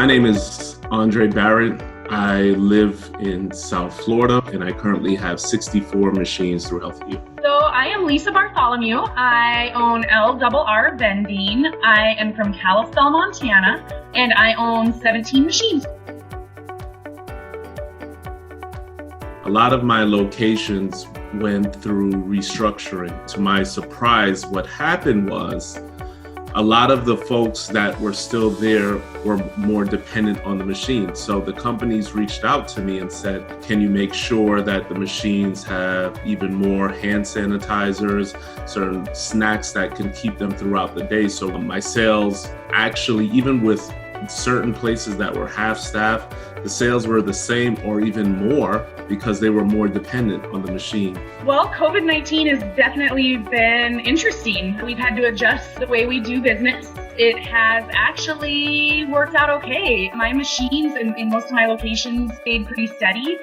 My name is Andre Barrett. I live in South Florida and I currently have 64 machines throughout the year. So I am Lisa Bartholomew. I own LRR Vending. I am from Kalispell, Montana, and I own 17 machines. A lot of my locations went through restructuring. To my surprise, what happened was a lot of the folks that were still there were more dependent on the machines. So the companies reached out to me and said, can you make sure that the machines have even more hand sanitizers, certain snacks that can keep them throughout the day? So my sales actually, even with certain places that were half staffed, the sales were the same or even more because they were more dependent on the machine. Well, COVID-19 has definitely been interesting. We've had to adjust the way we do business. It has actually worked out okay. My machines in most of my locations stayed pretty steady.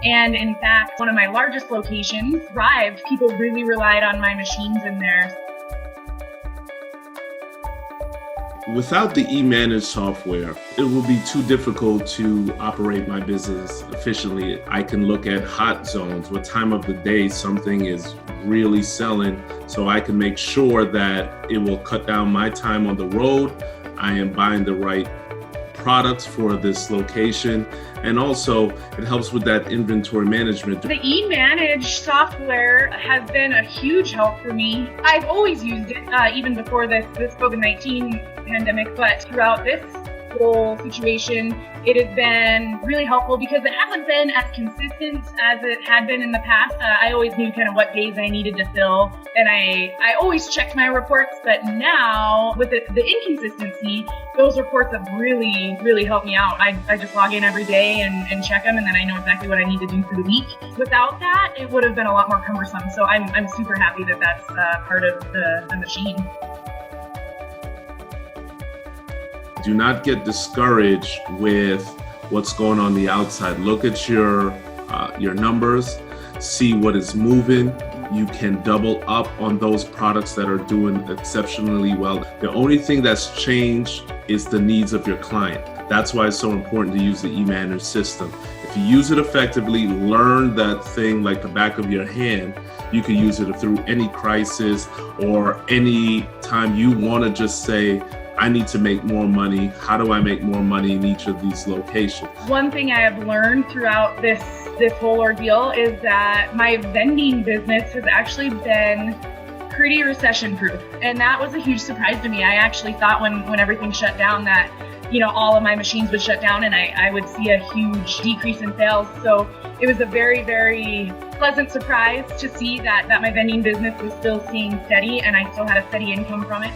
And in fact, one of my largest locations thrived. People really relied on my machines in there. Without the eManage software, it will be too difficult to operate my business efficiently. I can look at hot zones, what time of the day something is really selling, so I can make sure that it will cut down my time on the road. I am buying the right products for this location, and also it helps with that inventory management. The eManage software has been a huge help for me. I've always used it, even before this COVID-19 pandemic, but throughout this whole situation, it has been really helpful because it hasn't been as consistent as it had been in the past. I always knew kind of what days I needed to fill, and I always checked my reports, but now with the inconsistency, those reports have really helped me out. I just log in every day and check them, and then I know exactly what I need to do for the week. Without that, it would have been a lot more cumbersome, so I'm super happy that that's part of the machine. Do not get discouraged with what's going on the outside. Look at your numbers, see what is moving. You can double up on those products that are doing exceptionally well. The only thing that's changed is the needs of your client. That's why it's so important to use the eManage system. If you use it effectively, learn that thing like the back of your hand, you can use it through any crisis or any time you want to just say, I need to make more money. How do I make more money in each of these locations? One thing I have learned throughout this whole ordeal is that my vending business has actually been pretty recession-proof. And that was a huge surprise to me. I actually thought when everything shut down that, all of my machines would shut down and I would see a huge decrease in sales. So it was a very pleasant surprise to see that my vending business was still staying steady and I still had a steady income from it.